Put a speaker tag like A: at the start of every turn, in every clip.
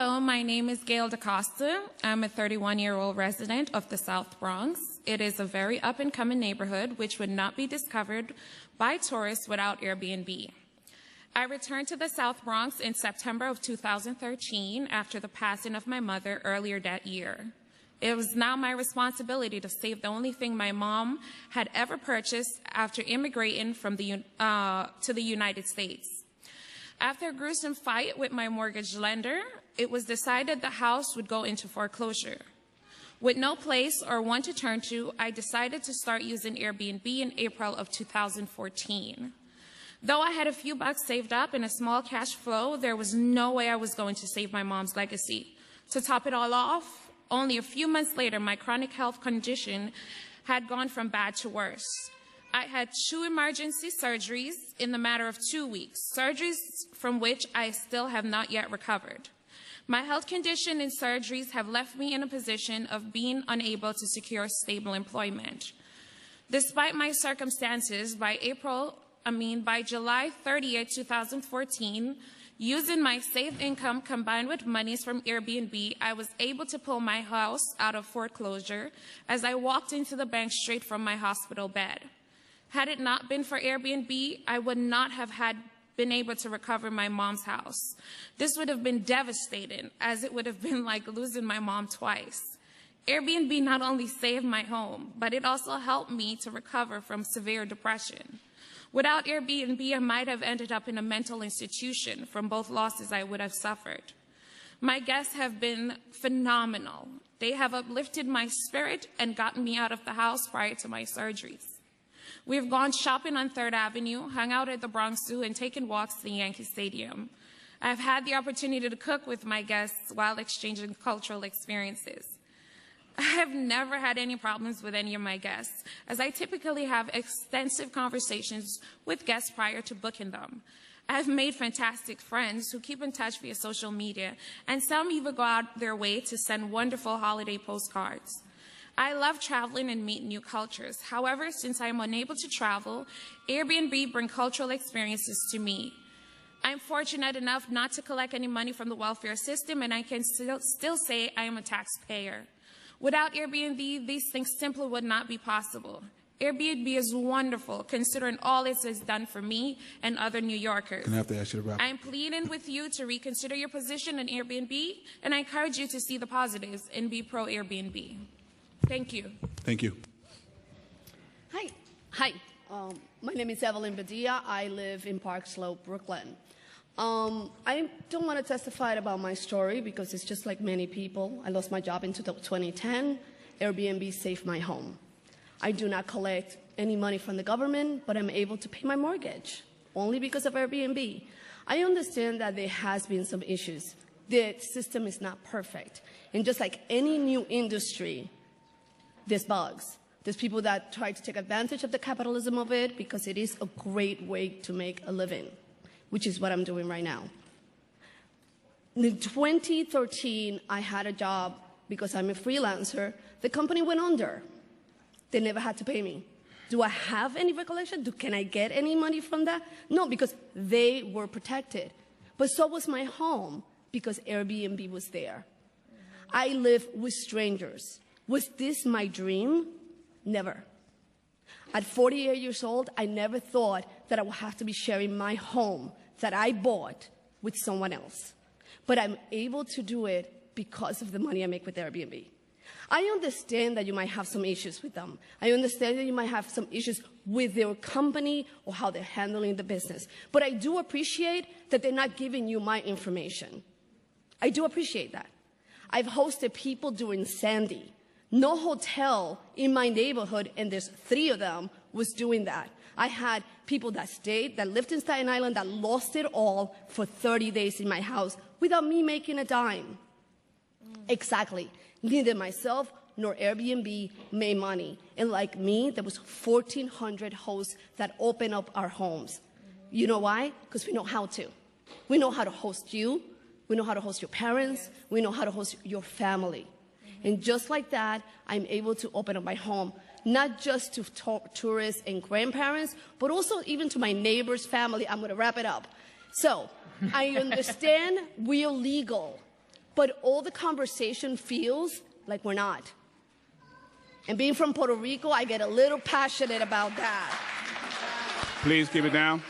A: Hello, my name is Gail DaCosta. I'm a 31-year-old resident of the South Bronx. It is a very up-and-coming neighborhood which would not be discovered by tourists without Airbnb. I returned to the South Bronx in September of 2013 after the passing of my mother earlier that year. It was now my responsibility to save the only thing my mom had ever purchased after immigrating from to the United States. After a gruesome fight with my mortgage lender, it was decided the house would go into foreclosure. With no place or one to turn to, I decided to start using Airbnb in April of 2014. Though I had a few bucks saved up and a small cash flow, there was no way I was going to save my mom's legacy. To top it all off, only a few months later, my chronic health condition had gone from bad to worse. I had 2 emergency surgeries in the matter of 2 weeks, surgeries from which I still have not yet recovered. My health condition and surgeries have left me in a position of being unable to secure stable employment. Despite my circumstances, by July 30th, 2014, using my saved income combined with monies from Airbnb, I was able to pull my house out of foreclosure as I walked into the bank straight from my hospital bed. Had it not been for Airbnb, I would not have been able to recover my mom's house. This would have been devastating, as it would have been like losing my mom twice. Airbnb not only saved my home, but it also helped me to recover from severe depression. Without Airbnb, I might have ended up in a mental institution from both losses I would have suffered. My guests have been phenomenal. They have uplifted my spirit and gotten me out of the house prior to my surgeries. We've gone shopping on 3rd Avenue, hung out at the Bronx Zoo, and taken walks to the Yankee Stadium. I've had the opportunity to cook with my guests while exchanging cultural experiences. I have never had any problems with any of my guests, as I typically have extensive conversations with guests prior to booking them. I've made fantastic friends who keep in touch via social media, and some even go out their way to send wonderful holiday postcards. I love traveling and meeting new cultures. However, since I am unable to travel, Airbnb brings cultural experiences to me. I'm fortunate enough not to collect any money from the welfare system, and I can still say I am a taxpayer. Without Airbnb, these things simply would not be possible. Airbnb is wonderful, considering all it has done for me and other New Yorkers.
B: I have to ask you to wrap.
A: I'm pleading with you to reconsider your position on Airbnb, and I encourage you to see the positives and be pro-Airbnb. Thank you.
B: Thank you.
C: Hi. My name is Evelyn Badia. I live in Park Slope, Brooklyn. I don't want to testify about my story because it's just like many people. I lost my job in 2010. Airbnb saved my home. I do not collect any money from the government, but I'm able to pay my mortgage only because of Airbnb. I understand that there has been some issues. The system is not perfect. And just like any new industry, there's bugs. There's people that try to take advantage of the capitalism of it because it is a great way to make a living, which is what I'm doing right now. In 2013, I had a job because I'm a freelancer. The company went under. They never had to pay me. Do I have any recollection? Can I get any money from that? No, because they were protected. But so was my home because Airbnb was there. I live with strangers. Was this my dream? Never. At 48 years old, I never thought that I would have to be sharing my home that I bought with someone else. But I'm able to do it because of the money I make with Airbnb. I understand that you might have some issues with them. I understand that you might have some issues with their company or how they're handling the business. But I do appreciate that they're not giving you my information. I do appreciate that. I've hosted people during Sandy. No hotel in my neighborhood, and there's 3 of them, was doing that. I had people that stayed, that lived in Staten Island, that lost it all for 30 days in my house without me making a dime. Exactly. Neither myself nor Airbnb made money. And like me, there was 1,400 hosts that opened up our homes. You know why? Because we know how to. We know how to host you. We know how to host your parents. We know how to host your family. And just like that, I'm able to open up my home, not just to tourists and grandparents, but also even to my neighbor's family. I'm going to wrap it up. So I understand we're legal. but all the conversation feels like we're not. And being from Puerto Rico, I get a little passionate about that.
B: Please keep it down.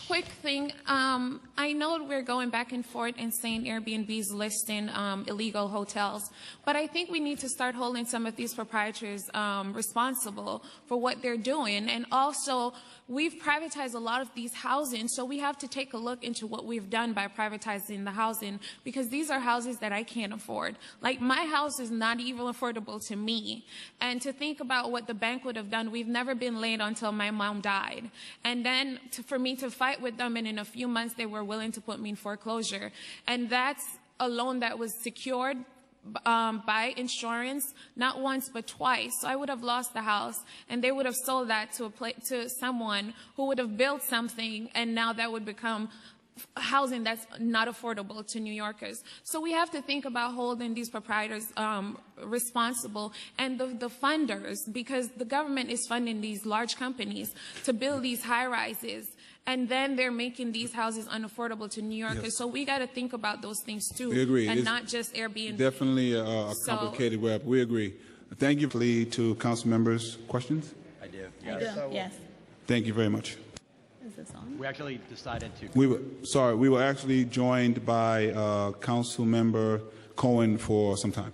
A: Quick thing. I know we're going back and forth and saying Airbnb's listing illegal hotels, but I think we need to start holding some of these proprietors responsible for what they're doing. And also, we've privatized a lot of these housing, so we have to take a look into what we've done by privatizing the housing, because these are houses that I can't afford. Like, my house is not even affordable to me. And to think about what the bank would have done, we've never been late until my mom died. And then for me to fight with them, and in a few months they were willing to put me in foreclosure. And that's a loan that was secured by insurance, not once but twice. So I would have lost the house, and they would have sold that to someone who would have built something, and now that would become housing that's not affordable to New Yorkers. So we have to think about holding these proprietors responsible, and the funders, because the government is funding these large companies to build these high-rises, and then they're making these houses unaffordable to New Yorkers. Yes. So we got to think about those things too.
B: We agree.
A: And
B: it's
A: not just Airbnb.
B: Definitely a complicated web. We agree. Thank you. Lead to council members' questions?
D: I do.
E: Yes. I do. Yes.
B: Thank you very much.
E: Is this on?
D: We actually decided to.
B: We were actually joined by Council Member Cohen for some time.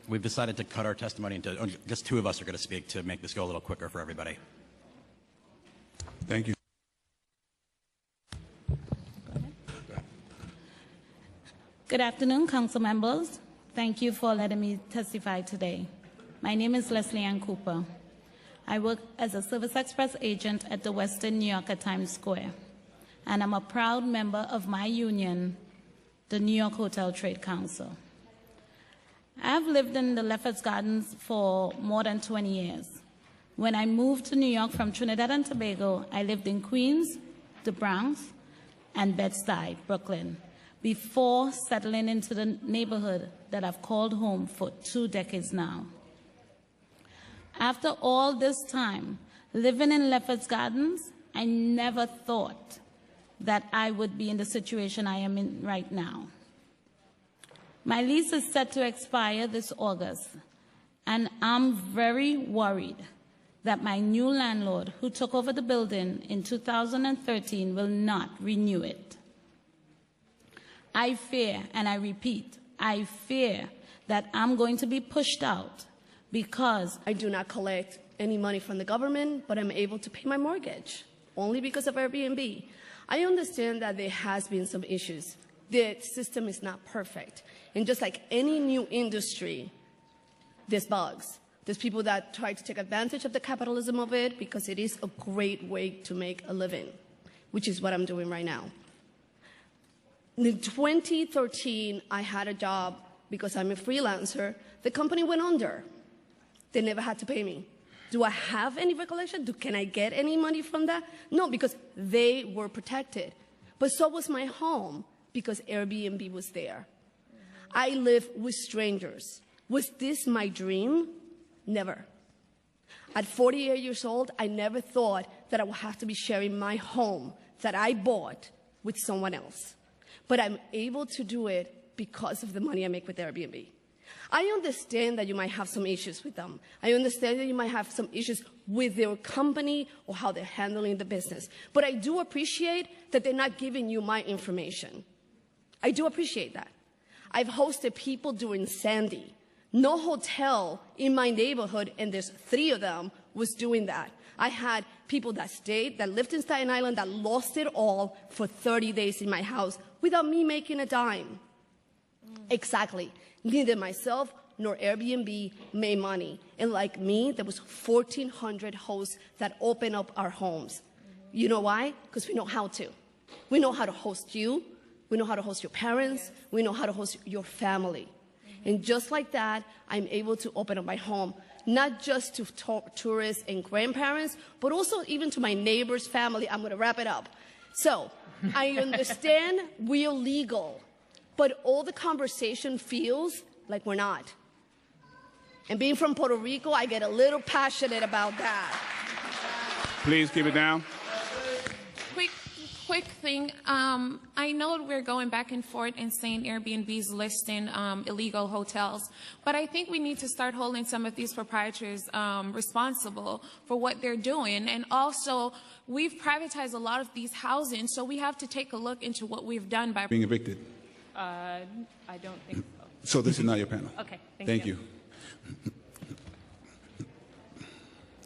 D: We've decided to cut our testimony into just two of us are going to speak to make this go a little quicker for everybody.
B: Thank you.
E: Good afternoon, council members. Thank you for letting me testify today. My name is Leslie Ann Cooper. I work as a Service Express agent at the Western New York at Times Square, and I'm a proud member of my union, the New York Hotel Trade Council. I've lived in the Lefferts Gardens for more than 20 years. When I moved to New York from Trinidad and Tobago, I lived in Queens, the Bronx, and Bed-Stuy, Brooklyn, before settling into the neighborhood that I've called home for 2 decades now. After all this time living in Lefferts Gardens, I never thought that I would be in the situation I am in right now. My lease is set to expire this August, and I'm very worried that my new landlord, who took over the building in 2013, will not renew it. I fear, and I repeat, I fear that I'm going to be pushed out because
C: I do not collect any money from the government, but I'm able to pay my mortgage only because of Airbnb. I understand that there has been some issues. The system is not perfect. And just like any new industry, there's bugs. There's people that try to take advantage of the capitalism of it because it is a great way to make a living, which is what I'm doing right now. In 2013, I had a job because I'm a freelancer. The company went under. They never had to pay me. Do I have any recollection? Can I get any money from that? No, because they were protected. But so was my home because Airbnb was there. I live with strangers. Was this my dream? Never. At 48 years old, I never thought that I would have to be sharing my home that I bought with someone else. But I'm able to do it because of the money I make with Airbnb. I understand that you might have some issues with them. I understand that you might have some issues with their company or how they're handling the business. But I do appreciate that they're not giving you my information. I do appreciate that. I've hosted people during Sandy. No hotel in my neighborhood, and there's 3 of them, was doing that. I had people that stayed, that lived in Staten Island, that lost it all for 30 days in my house without me making a dime. Exactly. Neither myself nor Airbnb made money. And like me, there was 1,400 hosts that opened up our homes. You know why? Because we know how to. We know how to host you. We know how to host your parents. We know how to host your family. And just like that, I'm able to open up my home, not just to tourists and grandparents, but also even to my neighbor's family. I'm going to wrap it up. So I understand we're legal, but all the conversation feels like we're not. And being from Puerto Rico, I get a little passionate about that.
B: Please keep it down.
A: quick thing. I know we're going back and forth and saying Airbnb's listing illegal hotels, but I think we need to start holding some of these proprietors responsible for what they're doing. And also, we've privatized a lot of these housing, so we have to take a look into what we've done by
B: Being evicted.
F: I don't think so.
B: So this is not your panel.
F: Okay,
B: Thank you.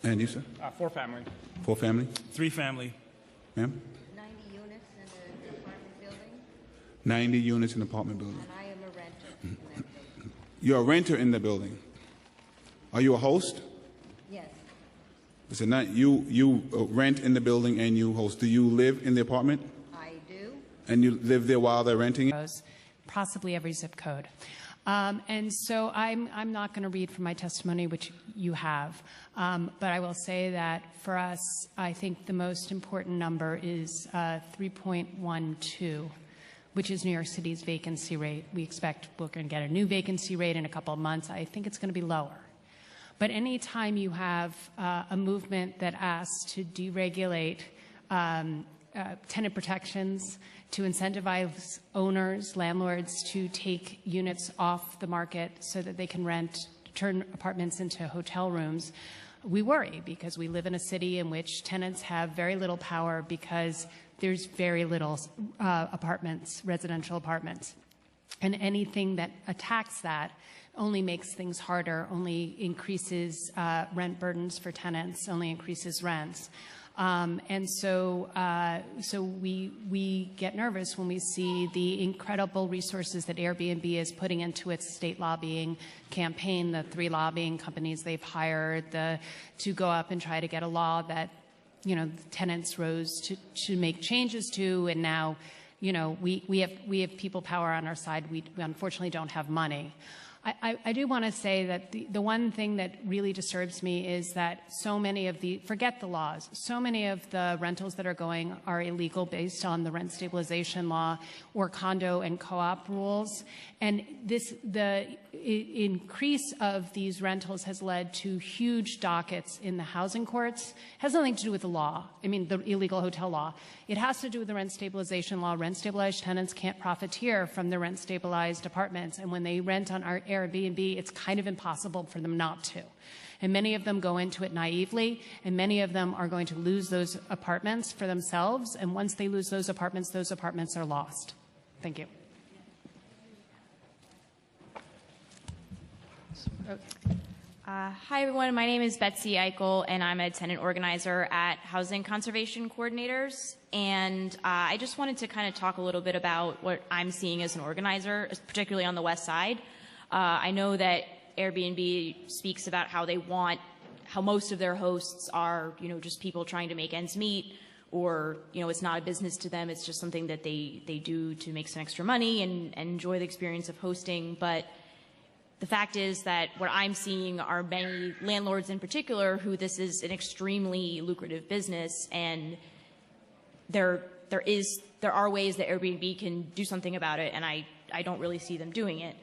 B: And you, sir?
G: 4 family.
B: 4 family?
G: 3 family.
B: Ma'am?
H: 90 units in an apartment building,
B: 90 units in an apartment building.
H: and I am a renter in that building.
B: You're a renter in the building. Are you a host?
H: Yes,
B: So not you rent in the building and you host. Do you live in the apartment?
H: I do.
B: And you live there while they're renting it?
F: Possibly every zip code. And so I'm not going to read from my testimony, which you have. But I will say that for us, I think the most important number is 3.12, which is New York City's vacancy rate. We expect we're going to get a new vacancy rate in a couple of months. I think it's going to be lower. But any time you have a movement that asks to deregulate tenant protections, to incentivize owners, landlords to take units off the market so that they can turn apartments into hotel rooms, we worry because we live in a city in which tenants have very little power because there's very little residential apartments. And anything that attacks that only makes things harder, only increases rent burdens for tenants, only increases rents. And so we get nervous when we see the incredible resources that Airbnb is putting into its state lobbying campaign, the 3 lobbying companies they've hired, to go up and try to get a law that, the tenants rose to make changes to, and now, we have people power on our side. We unfortunately don't have money. I do want to say that the one thing that really disturbs me is that so many of forget the laws, so many of the rentals that are going are illegal based on the rent stabilization law or condo and co-op rules. And the increase of these rentals has led to huge dockets in the housing courts. It has nothing to do with the law, the illegal hotel law. It has to do with the rent stabilization law. Rent stabilized tenants can't profiteer from the rent stabilized apartments. And when they rent on our Airbnb, it's kind of impossible for them not to. And many of them go into it naively, and many of them are going to lose those apartments for themselves. And once they lose those apartments are lost. Thank you.
I: Hi, everyone. My name is Betsy Eichel, and I'm a tenant organizer at Housing Conservation Coordinators. And I just wanted to kind of talk a little bit about what I'm seeing as an organizer, particularly on the West Side. I know that Airbnb speaks about how most of their hosts are, just people trying to make ends meet, or, it's not a business to them. It's just something that they do to make some extra money and enjoy the experience of hosting. But the fact is that what I'm seeing are many landlords in particular who this is an extremely lucrative business, and there are ways that Airbnb can do something about it, and I don't really see them doing it.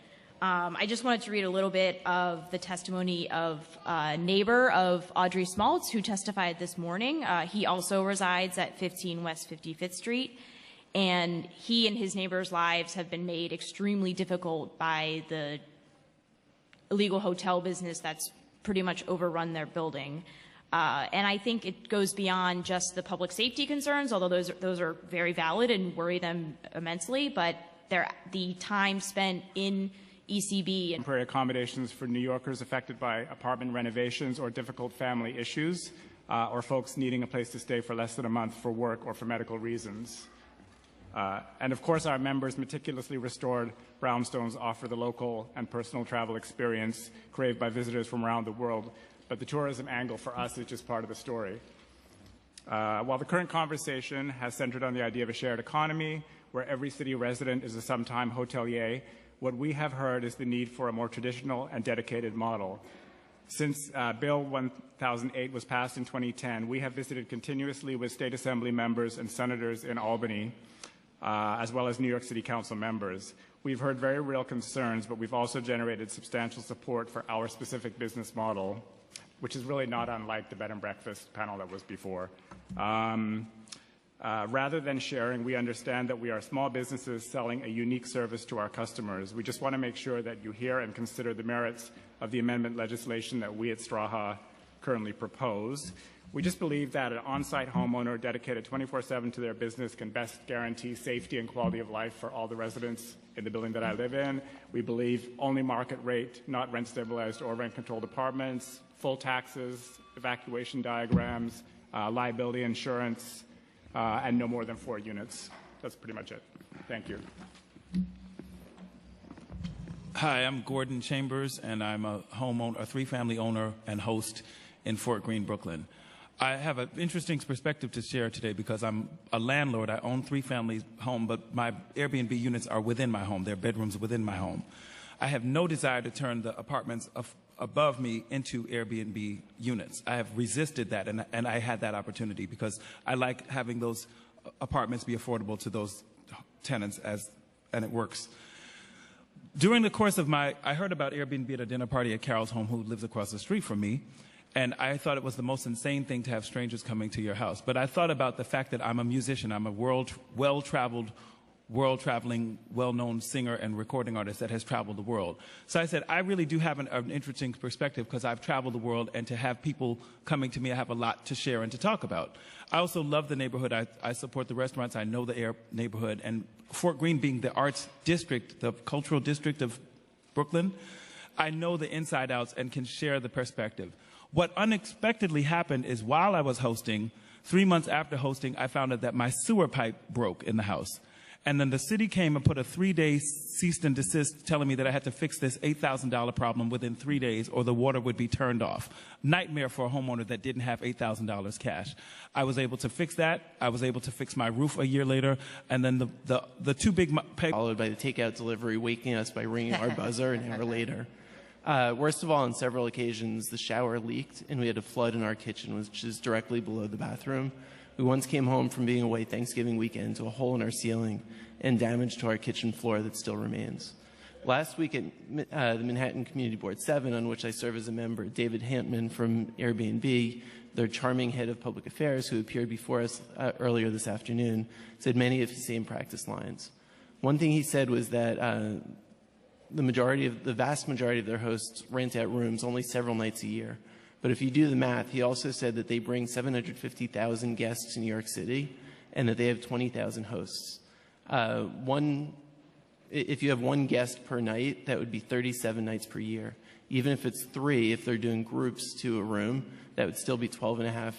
I: I just wanted to read a little bit of the testimony of a neighbor of Audrey Smaltz, who testified this morning. He also resides at 15 West 55th Street, and he and his neighbors' lives have been made extremely difficult by the illegal hotel business that's pretty much overrun their building. And I think it goes beyond just the public safety concerns, although those are very valid and worry them immensely, but the time spent in ECB and
G: temporary accommodations for New Yorkers affected by apartment renovations or difficult family issues, or folks needing a place to stay for less than a month for work or for medical reasons. And of course, our members' meticulously restored brownstones offer the local and personal travel experience craved by visitors from around the world. But the tourism angle for us is just part of the story. While the current conversation has centered on the idea of a shared economy, where every city resident is a sometime hotelier, what we have heard is the need for a more traditional and dedicated model. Since Bill 1008 was passed in 2010, we have visited continuously with state assembly members and senators in Albany, as well as New York City Council members. We've heard very real concerns, but we've also generated substantial support for our specific business model, which is really not unlike the bed and breakfast panel that was before. Rather than sharing, we understand that we are small businesses selling a unique service to our customers. We just want to make sure that you hear and consider the merits of the amendment legislation that we at Straha currently propose. We just believe that an on-site homeowner dedicated 24/7 to their business can best guarantee safety and quality of life for all the residents in the building that I live in. We believe only market rate, not rent-stabilized or rent-controlled apartments, full taxes, evacuation diagrams, liability insurance, and no more than 4 units. That's pretty much it. Thank you.
J: Hi, I'm Gordon Chambers, and I'm a homeowner, a 3-family owner and host in Fort Greene, Brooklyn. I have an interesting perspective to share today because I'm a landlord. I own 3-family home, but my Airbnb units are within my home. They're bedrooms within my home. I have no desire to turn the apartments above me into Airbnb units. I have resisted that, and I had that opportunity because I like having those apartments be affordable to those tenants, and it works. During the course of I heard about Airbnb at a dinner party at Carol's home, who lives across the street from me, and I thought it was the most insane thing to have strangers coming to your house. But I thought about the fact that I'm a musician. I'm a well-traveled, world-traveling, well-known singer and recording artist that has traveled the world. So I said, I really do have an interesting perspective because I've traveled the world, and to have people coming to me, I have a lot to share and to talk about. I also love the neighborhood. I support the restaurants. I know the neighborhood. And Fort Greene being the arts district, the cultural district of Brooklyn, I know the inside outs and can share the perspective. What unexpectedly happened is while I was hosting, 3 months after hosting, I found out that my sewer pipe broke in the house. And then the city came and put a 3-day cease and desist telling me that I had to fix this $8,000 problem within 3 days or the water would be turned off. Nightmare for a homeowner that didn't have $8,000 cash. I was able to fix that. I was able to fix my roof a year later. And then the 2 big...
K: Followed by the takeout delivery waking us by ringing our buzzer an hour later. Worst of all, on several occasions, the shower leaked and we had a flood in our kitchen, which is directly below the bathroom. We once came home from being away Thanksgiving weekend to a hole in our ceiling and damage to our kitchen floor that still remains. Last week at the Manhattan Community Board 7, on which I serve as a member, David Hampman from Airbnb, their charming head of public affairs who appeared before us earlier this afternoon, said many of the same practice lines. One thing he said was that the vast majority of their hosts rent out rooms only several nights a year. But if you do the math, he also said that they bring 750,000 guests to New York City and that they have 20,000 hosts. If you have 1 guest per night, that would be 37 nights per year. Even if it's 3, if they're doing groups to a room, that would still be 12 and a half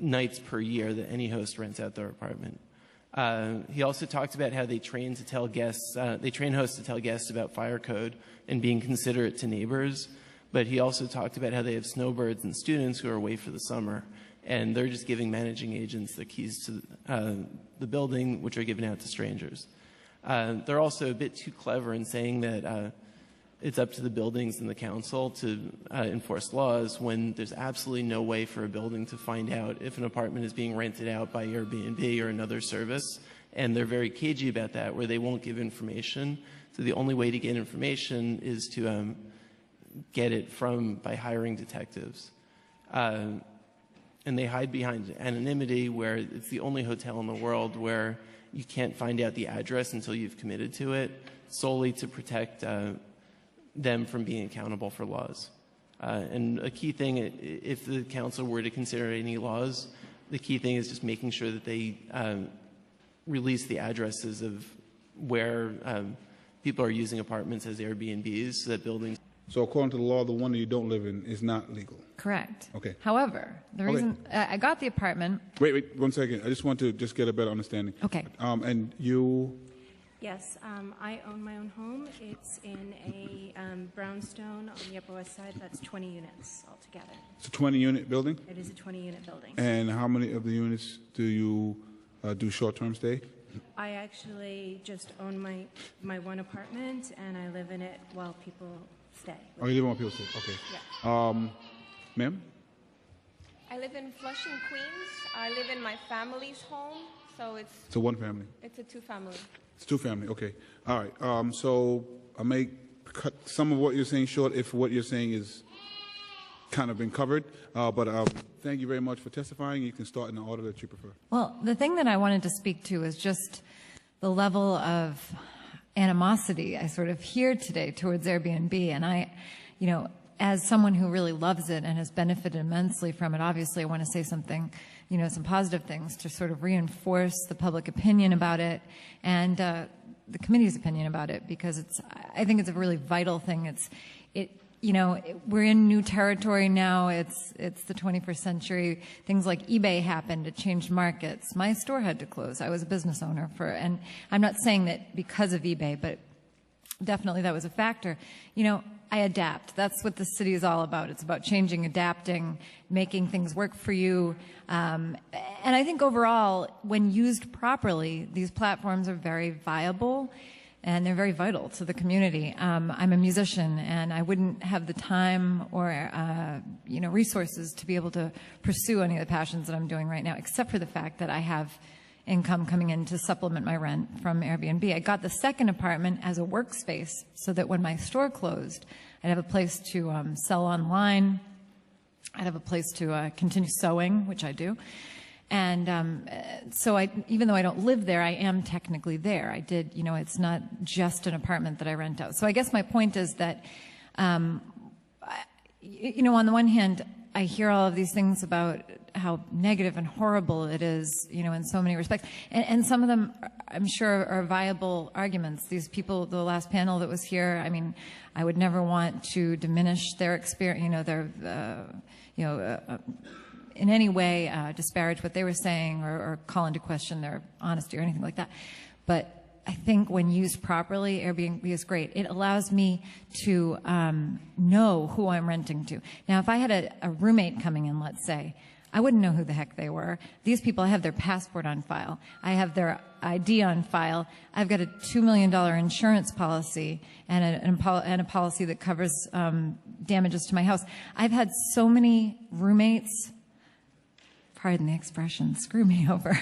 K: nights per year that any host rents out their apartment. He also talked about how they train hosts to tell guests about fire code and being considerate to neighbors. But he also talked about how they have snowbirds and students who are away for the summer, and they're just giving managing agents the keys to the building, which are given out to strangers. They're also a bit too clever in saying that it's up to the buildings and the council to enforce laws when there's absolutely no way for a building to find out if an apartment is being rented out by Airbnb or another service. And they're very cagey about that, where they won't give information. So the only way to get information is to get it by hiring detectives. And they hide behind anonymity, where it's the only hotel in the world where you can't find out the address until you've committed to it, solely to protect them from being accountable for laws. And a key thing, if the council were to consider any laws, the key thing is just making sure that they release the addresses of where people are using apartments as Airbnbs, so that buildings...
B: So according to the law, the one that you don't live in is not legal?
L: Correct.
B: Okay.
L: However, the reason I got the apartment...
B: Wait 1 second. I just want to get a better understanding.
L: Okay.
B: And you...
M: Yes, I own my own home. It's in a brownstone on the Upper West Side. That's 20 units altogether.
B: It's a 20-unit building?
M: It is a 20-unit building.
B: And how many of the units do you do short-term stay?
M: I actually just own my one apartment, and I live in it while people stay.
B: Oh, you live while people stay. Okay.
M: Yeah.
B: Ma'am?
N: I live in Flushing, Queens. I live in my family's home, so it's...
B: It's a one-family?
N: It's a 2-family.
B: It's 2-family, okay. All right, so I may cut some of what you're saying short if what you're saying is kind of been covered. But thank you very much for testifying. You can start in the order that you prefer.
L: Well, the thing that I wanted to speak to is just the level of animosity I sort of hear today towards Airbnb. And I, you know, as someone who really loves it and has benefited immensely from it, obviously I want to say something, you know, some positive things to sort of reinforce the public opinion about it and the committee's opinion about it, because I think it's a really vital thing. We're in new territory now. It's the 21st century. Things like eBay happened. It changed markets. My store had to close. I was a business owner and I'm not saying that because of eBay, but definitely that was a factor. You know, I adapt. That's what the city is all about. It's about changing, adapting, making things work for you. And I think overall, when used properly, these platforms are very viable and they're very vital to the community. I'm a musician, and I wouldn't have the time or resources to be able to pursue any of the passions that I'm doing right now, except for the fact that I have income coming in to supplement my rent from Airbnb. I got the second apartment as a workspace so that when my store closed, I'd have a place to sell online. I'd have a place to continue sewing, which I do. And so even though I don't live there, I am technically there. I did, it's not just an apartment that I rent out. So I guess my point is that, on the one hand, I hear all of these things about how negative and horrible it is, in so many respects. And some of them, I'm sure, are viable arguments. These people, the last panel that was here, I mean, I would never want to diminish their experience, in any way disparage what they were saying or call into question their honesty or anything like that. But I think when used properly, Airbnb is great. It allows me to know who I'm renting to. Now, if I had a roommate coming in, let's say, I wouldn't know who the heck they were. These people, I have their passport on file. I have their ID on file. I've got a $2 million insurance policy and a policy that covers damages to my house. I've had so many roommates, pardon the expression, screw me over,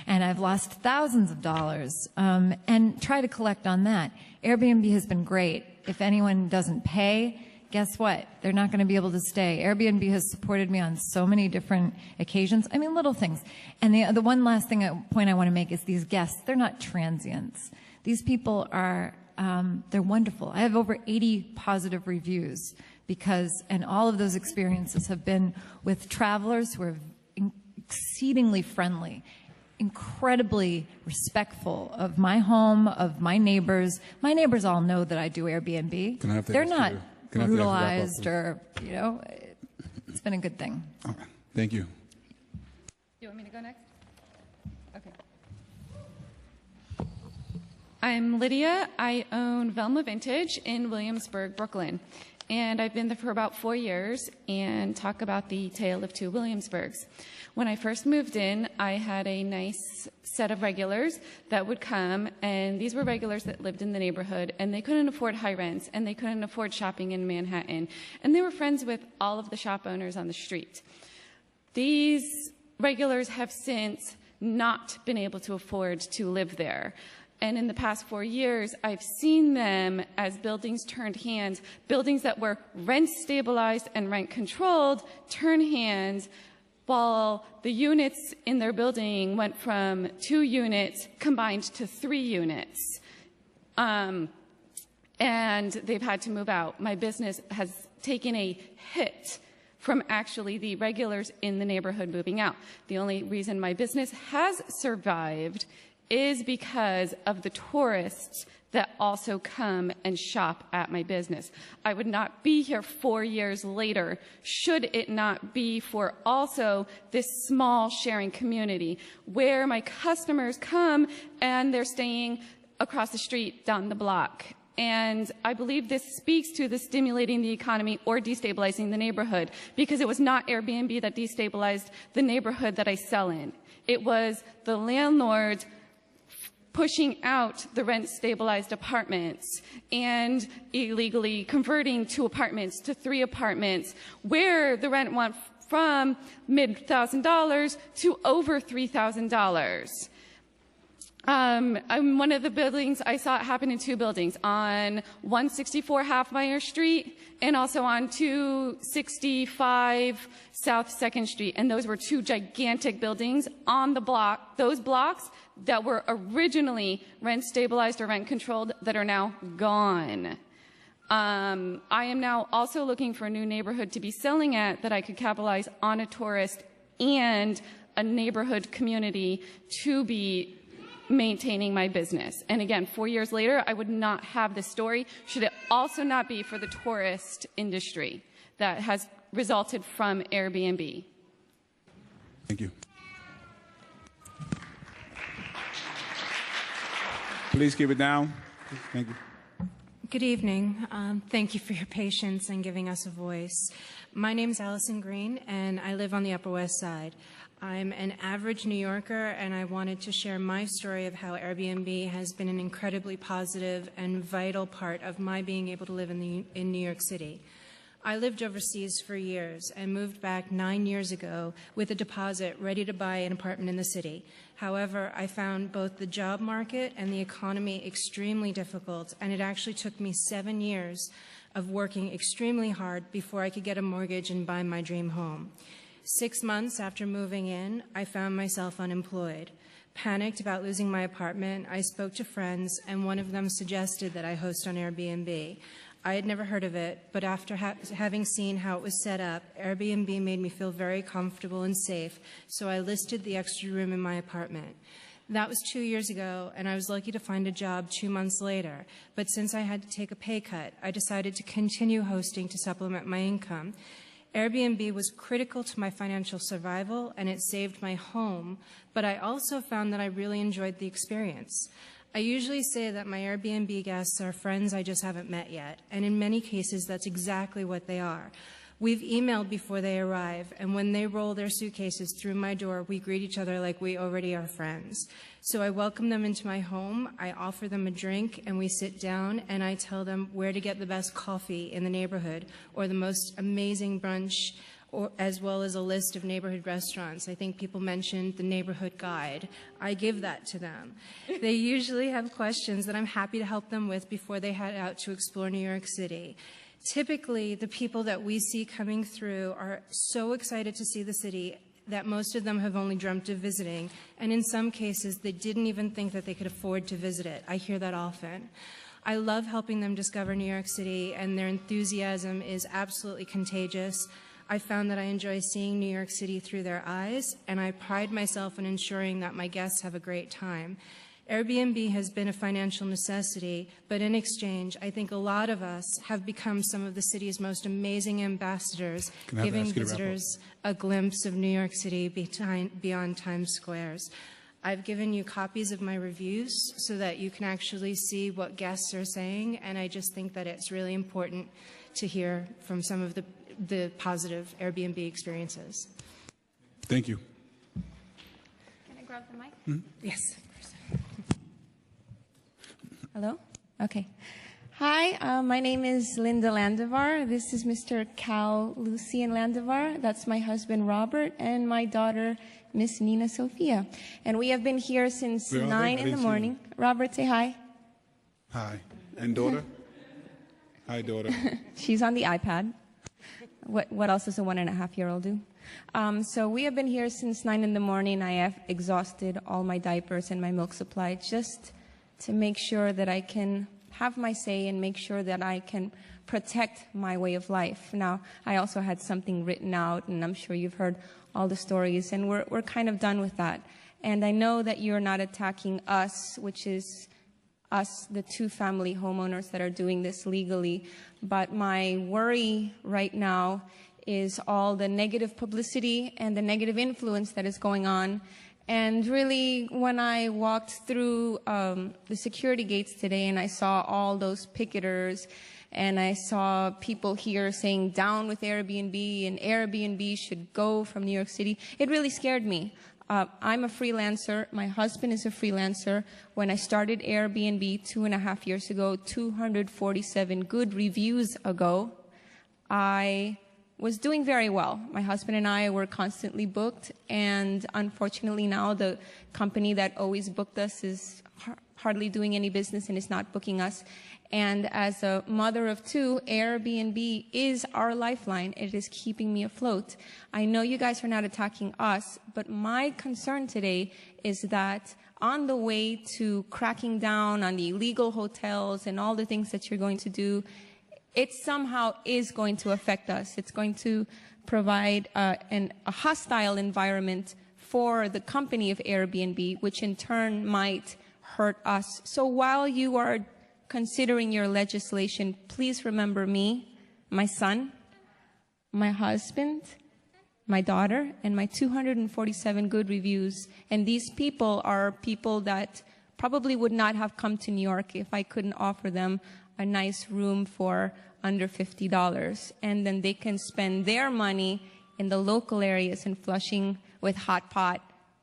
L: and I've lost thousands of dollars, and try to collect on that. Airbnb has been great. If anyone doesn't pay, guess what? They're not going to be able to stay. Airbnb has supported me on so many different occasions. I mean, little things. And the one last point I want to make is these guests, they're not transients. These people are, they're wonderful. I have over 80 positive reviews and all of those experiences have been with travelers who are exceedingly friendly, incredibly respectful of my home, of my neighbors. My neighbors all know that I do Airbnb. They're not brutalized or, it's been a good thing.
B: Okay. Thank you.
O: Do you want me to go next? Okay. I'm Lydia. I own Velma Vintage in Williamsburg, Brooklyn. And I've been there for about 4 years and talk about the tale of two Williamsburgs. When I first moved in, I had a nice set of regulars that would come, and these were regulars that lived in the neighborhood, and they couldn't afford high rents, and they couldn't afford shopping in Manhattan, and they were friends with all of the shop owners on the street. These regulars have since not been able to afford to live there. And in the past 4 years, I've seen them as buildings turned hands, buildings that were rent stabilized and rent controlled, turn hands, while the units in their building went from 2 units combined to 3 units. And they've had to move out. My business has taken a hit from actually the regulars in the neighborhood moving out. The only reason my business has survived is because of the tourists that also come and shop at my business. I would not be here 4 years later should it not be for also this small sharing community where my customers come and they're staying across the street down the block. And I believe this speaks to the stimulating the economy or destabilizing the neighborhood, because it was not Airbnb that destabilized the neighborhood that I sell in. It was the landlords pushing out the rent-stabilized apartments and illegally converting 2 apartments to 3 apartments, where the rent went from mid-$1,000 to over $3,000. One of the buildings, I saw it happen in two buildings, on 164 Halfmeyer Street and also on 265 South 2nd Street. And those were two gigantic buildings on the block, those blocks that were originally rent stabilized or rent controlled that are now gone. I am now also looking for a new neighborhood to be selling at that I could capitalize on a tourist and a neighborhood community to be maintaining my business. And again, 4 years later, I would not have this story should it also not be for the tourist industry that has resulted from Airbnb.
B: Thank you. Please keep it down. Thank you.
M: Good evening. Thank you for your patience and giving us a voice. My name is Allison Green, and I live on the Upper West Side. I'm an average New Yorker, and I wanted to share my story of how Airbnb has been an incredibly positive and vital part of my being able to live in New York City. I lived overseas for years and moved back 9 years ago with a deposit ready to buy an apartment in the city. However, I found both the job market and the economy extremely difficult, and it actually took me 7 years of working extremely hard before I could get a mortgage and buy my dream home. 6 months after moving in, I found myself unemployed. Panicked about losing my apartment, I spoke to friends, and one of them suggested that I host on Airbnb. I had never heard of it, but after having seen how it was set up, Airbnb made me feel very comfortable and safe, so I listed the extra room in my apartment. That was 2 years ago, and I was lucky to find a job 2 months later. But since I had to take a pay cut, I decided to continue hosting to supplement my income. Airbnb was critical to my financial survival, and it saved my home, but I also found that I really enjoyed the experience. I usually say that my Airbnb guests are friends I just haven't met yet, and in many cases, that's exactly what they are. We've emailed before they arrive, and when they roll their suitcases through my door, we greet each other like we already are friends. So I welcome them into my home, I offer them a drink, and we sit down, and I tell them where to get the best coffee in the neighborhood or the most amazing brunch, as well as a list of neighborhood restaurants. I think people mentioned the neighborhood guide. I give that to them. They usually have questions that I'm happy to help them with before they head out to explore New York City. Typically, the people that we see coming through are so excited to see the city that most of them have only dreamt of visiting, and in some cases, they didn't even think that they could afford to visit it. I hear that often. I love helping them discover New York City, and their enthusiasm is absolutely contagious. I found that I enjoy seeing New York City through their eyes, and I pride myself in ensuring that my guests have a great time. Airbnb has been a financial necessity, but in exchange, I think a lot of us have become some of the city's most amazing ambassadors, giving visitors a glimpse of New York City beyond Times Squares. I've given you copies of my reviews so that you can actually see what guests are saying, and I just think that it's really important to hear from some of the positive Airbnb experiences.
B: Thank you.
P: Can I grab the mic?
B: Mm-hmm.
M: Yes.
P: Hello? Okay. Hi, my name is Linda Landivar. This is Mr. Cal Lucian Landivar. That's my husband, Robert, and my daughter, Miss Nina Sophia. And we have been here since 9 in the morning. Robert, say hi.
B: Hi. And daughter? Hi, daughter.
P: She's on the iPad. What else does a 1.5-year-old do? So we have been here since 9 in the morning. I have exhausted all my diapers and my milk supply just to make sure that I can have my say and make sure that I can protect my way of life. Now, I also had something written out, and I'm sure you've heard all the stories, and we're kind of done with that. And I know that you're not attacking us, which is us, the two family homeowners that are doing this legally, but my worry right now is all the negative publicity and the negative influence that is going on. And really, when I walked through the security gates today and I saw all those picketers and I saw people here saying down with Airbnb and Airbnb should go from New York City, it really scared me. I'm a freelancer. My husband is a freelancer. When I started Airbnb 2.5 years ago, 247 good reviews ago, I was doing very well. My husband and I were constantly booked, and unfortunately now the company that always booked us is hardly doing any business and is not booking us. And as a mother of two, Airbnb is our lifeline. It is keeping me afloat. I know you guys are not attacking us, but my concern today is that on the way to cracking down on the illegal hotels and all the things that you're going to do, it somehow is going to affect us. It's going to provide a hostile environment for the company of Airbnb, which in turn might hurt us. So while you are considering your legislation, please remember me, my son, my husband, my daughter, and my 247 good reviews. And these people are people that probably would not have come to New York if I couldn't offer them a nice room for under $50. And then they can spend their money in the local areas in Flushing with hot pot,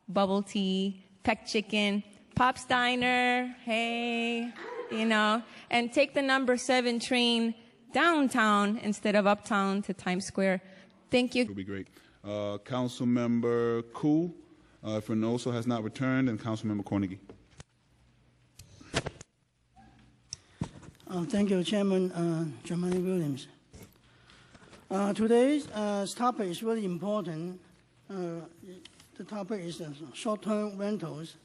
P: bubble tea, peck chicken, Pop's Diner, hey, you know, and take the number 7 train downtown instead of uptown to Times Square. Thank you.
B: It would be great. Councilmember Koo, if Reynoso has not returned, and Councilmember Cornegie.
Q: Thank you, Chairman Jamani Williams. Today's topic is really important. The topic is short-term rentals.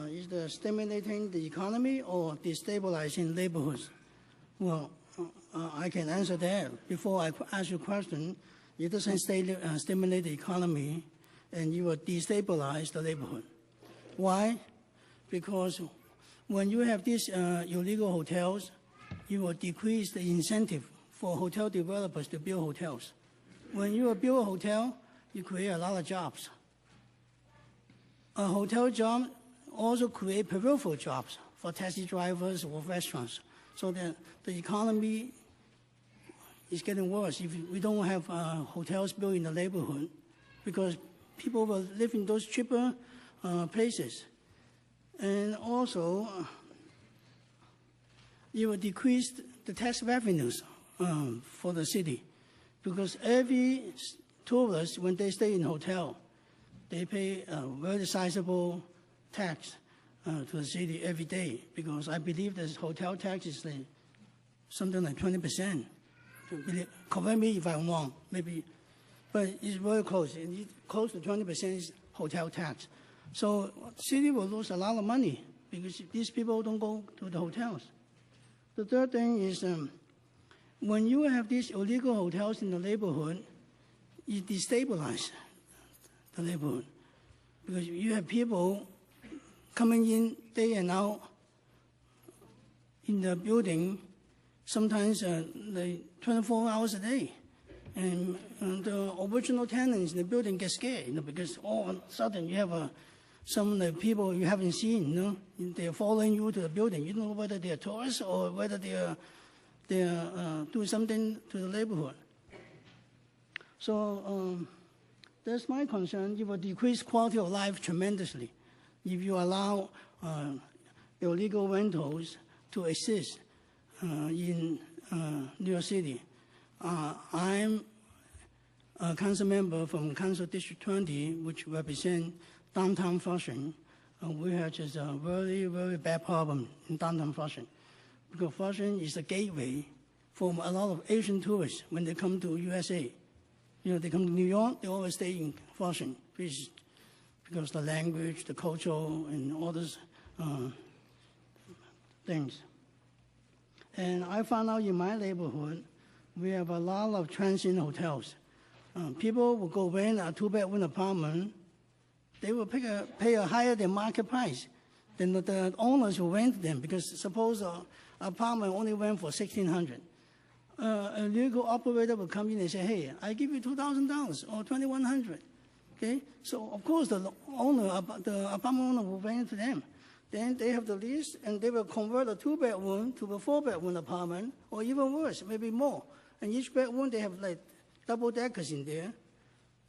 Q: Is it stimulating the economy or destabilizing neighborhoods? Well, I can answer that. Before I ask you a question, it doesn't stimulate the economy, and you will destabilize the neighborhood. Why? Because when you have these illegal hotels, you will decrease the incentive for hotel developers to build hotels. When you build a hotel, you create a lot of jobs. A hotel job also create peripheral jobs for taxi drivers or restaurants. So that the economy is getting worse if we don't have hotels built in the neighborhood, because people will live in those cheaper places. And also, it will decrease the tax revenues for the city, because every tourist, when they stay in hotel, they pay a very sizable tax to the city every day, because I believe this hotel tax is like something like 20%. Correct me if I'm wrong, maybe, but it's very close. Close to 20% is hotel tax. So city will lose a lot of money because these people don't go to the hotels. The third thing is when you have these illegal hotels in the neighborhood, it destabilizes the neighborhood, because you have people coming in day and out in the building, sometimes like 24 hours a day. And the original tenants in the building get scared, because all of a sudden you have some people you haven't seen, they're following you to the building. You don't know whether they're tourists or whether they're doing something to the neighborhood. So that's my concern. It will decrease quality of life tremendously if you allow illegal rentals to exist in New York City. I'm a council member from Council District 20, which represents downtown Flushing. We have just a very, very bad problem in downtown Flushing, because Flushing is a gateway for a lot of Asian tourists when they come to USA. They come to New York, they always stay in Flushing, because the language, the culture, and all those things. And I found out in my neighborhood, we have a lot of transient hotels. People will go rent a 2-bedroom apartment. They will pay a higher than market price than the owners who rent them, because suppose an apartment only rent for $1,600. A legal operator will come in and say, hey, I give you $2,000 or $2,100. Okay? So, of course, the apartment owner will rent to them. Then they have the lease, and they will convert a 2-bedroom to a 4-bedroom apartment, or even worse, maybe more. And each bedroom, they have like double deckers in there,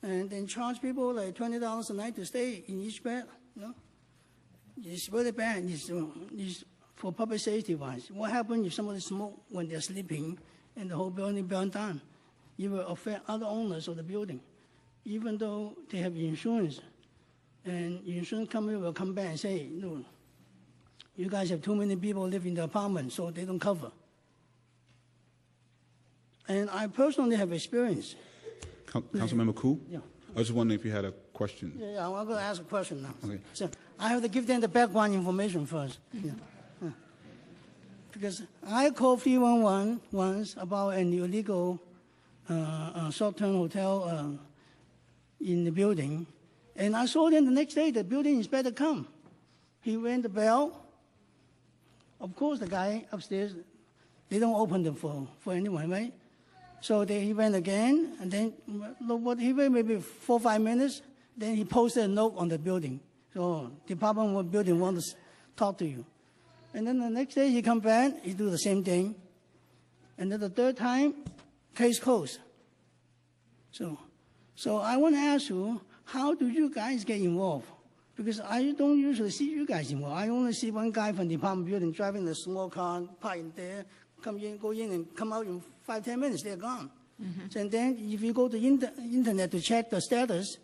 Q: and then charge people like $20 a night to stay in each bed. It's really bad. It's for public safety wise. What happens if somebody smoke when they're sleeping and the whole building burned down? it will affect other owners of the building, even though they have insurance. And the insurance company will come back and say, no, you guys have too many people live in the apartment, so they don't cover. And I personally have experience.
B: Councilmember Koo?
Q: Yeah.
B: I was just wondering if you had a question.
Q: Yeah, I'm going to ask a question now.
B: Okay.
Q: So I have to give them the background information first. Yeah. Yeah. Because I called 311 once about an illegal short-term hotel in the building, and I saw them the next day. The building inspector come. He rang the bell. Of course, the guy upstairs, they don't open them for anyone, right? So he went again, and then he waited maybe 4 or 5 minutes. Then he posted a note on the building. So Department of Building wants to talk to you. And then the next day he come back, he do the same thing. And then the third time, case closed. So I want to ask you, how do you guys get involved? Because I don't usually see you guys involved. I only see one guy from Department of Building driving a small car, park in there, come in, go in, and come out in 5-10 minutes, they're gone. Mm-hmm. And then if you go to internet to check the status,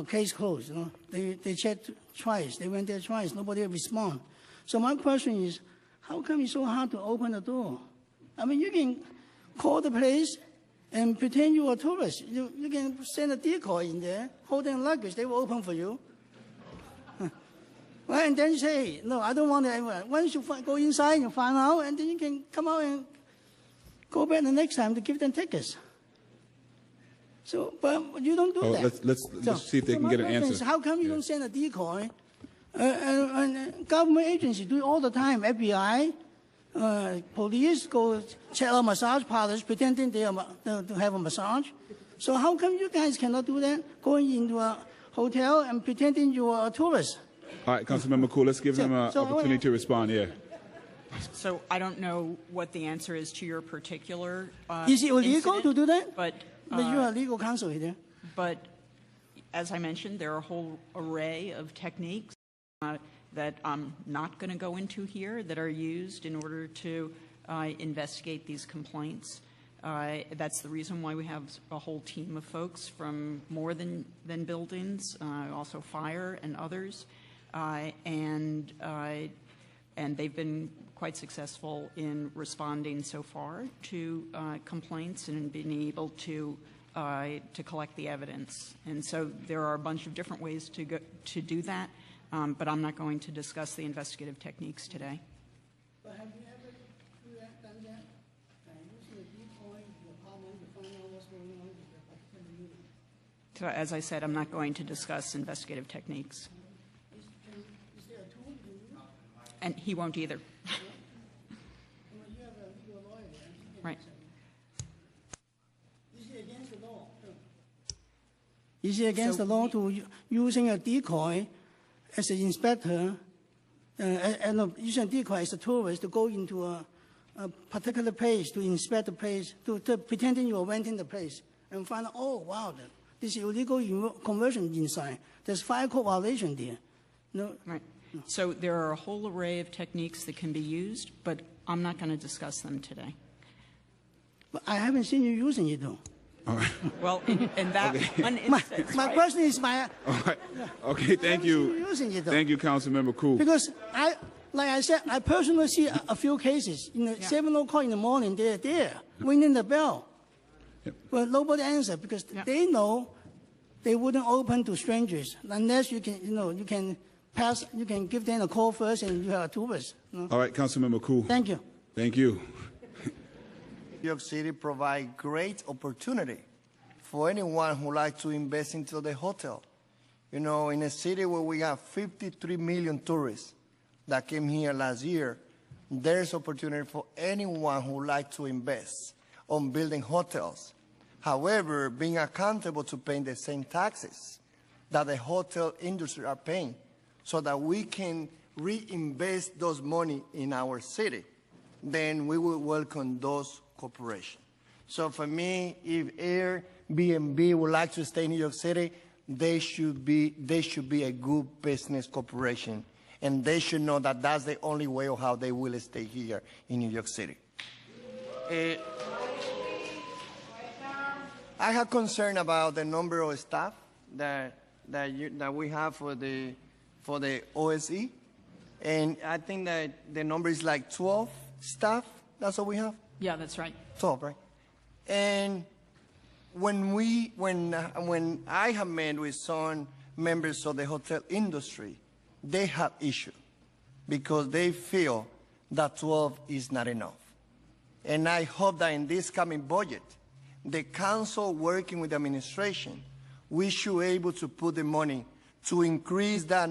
Q: case closed. They checked twice. They went there twice. Nobody respond. So my question is, how come it's so hard to open the door? I mean, you can call the place and pretend you're a tourist. You can send a decoy in there, holding luggage. They will open for you. Well, and then you say, no, I don't want to. Once you go inside, you find out, and then you can come out and go back the next time to give them tickets. So, but you don't do that.
B: Let's see if they can get an answer.
Q: How come you don't send a decoy? And government agencies do it all the time. FBI, police go check out massage parlors, pretending to have a massage. So how come you guys cannot do that? Going into a hotel and pretending you are a tourist.
B: All right, Councilmember Koo, let's give him an opportunity to respond. Yeah.
R: So I don't know what the answer is to your particular
Q: Is it illegal
R: incident,
Q: to do that?
R: But
Q: you are legal counsel here.
R: But as I mentioned, there are a whole array of techniques that I'm not going to go into here that are used in order to investigate these complaints. That's the reason why we have a whole team of folks from more than buildings, also fire and others, and they've been quite successful in responding so far to complaints and being able to collect the evidence. And so there are a bunch of different ways to do that, but I'm not going to discuss the investigative techniques today.
Q: But have you ever done that? Using a decoy in the apartment to find out what's going on with the particular unit?
R: So as I said, I'm not going to discuss investigative techniques.
Q: Is there a tool you can use?
R: And he won't either.
Q: You have a legal lawyer there.
R: Right.
Q: Is it against the law? Is it against the law to using a decoy as an inspector, and using a decoy as a tourist to go into a particular place to inspect the place, to pretending you're renting the place, and find out, oh, wow, this is illegal conversion inside. There's fire code violation there. No.
R: Right. So there are a whole array of techniques that can be used, but I'm not going to discuss them today.
Q: But I haven't seen you using it, though.
B: All right.
R: Well, in that one instance,
Q: my question is
B: All right. Okay, thank you.
Q: Using it, though.
B: Thank you, Councilmember Koo.
Q: Because like I said, I personally see a few cases. In the 7 o'clock in the morning, they're there, ringing the bell.
B: Yep.
Q: But nobody answered because they know they wouldn't open to strangers unless you can, you can give them a call first and you have a tourist.
B: All right, Councilmember Koo.
Q: Thank you.
B: Thank you.
S: New York City provides great opportunity for anyone who likes to invest into the hotel. In a city where we have 53 million tourists that came here last year, there's opportunity for anyone who likes to invest on building hotels. However, being accountable to paying the same taxes that the hotel industry are paying so that we can reinvest those money in our city, then we will welcome those corporations. So for me, if Airbnb would like to stay in New York City, they should be a good business corporation, and they should know that that's the only way of how they will stay here in New York City. I have concern about the number of staff that we have for the OSE, and I think that the number is like 12 staff. That's what we have.
R: Yeah, that's right.
S: 12, right? And when I have met with some members of the hotel industry, they have issue because they feel that 12 is not enough. And I hope that in this coming budget, the council working with the administration, we should be able to put the money to increase that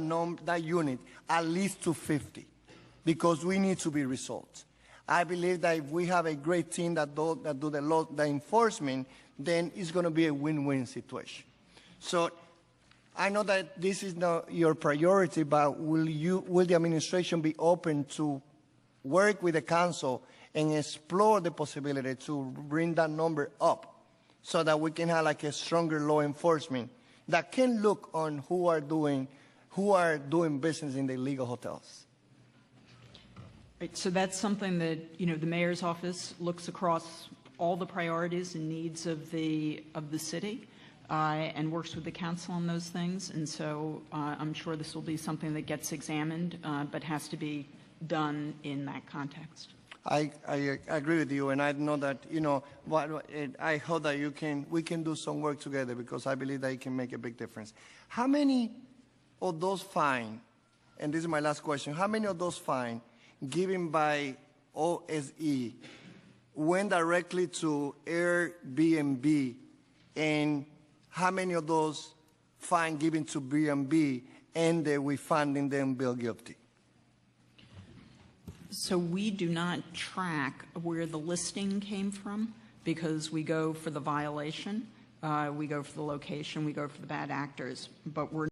S: unit at least to 50, because we need to be results. I believe that if we have a great team that do the enforcement, then it's going to be a win-win situation. So I know that this is not your priority, but will the administration be open to work with the council and explore the possibility to bring that number up so that we can have like a stronger law enforcement that can look on who are doing business in the illegal hotels?
R: Right, so that's something that, the mayor's office looks across all the priorities and needs of the city and works with the council on those things. And so I'm sure this will be something that gets examined, but has to be done in that context.
S: I agree with you, and I know that, I hope that we can do some work together, because I believe that it can make a big difference. How many of those fines, and this is my last question, how many of those fines given by OSE went directly to Airbnb, and how many of those fines given to Airbnb ended with finding them built guilty?
R: So we do not track where the listing came from, because we go for the violation, we go for the location, we go for the bad actors, but we're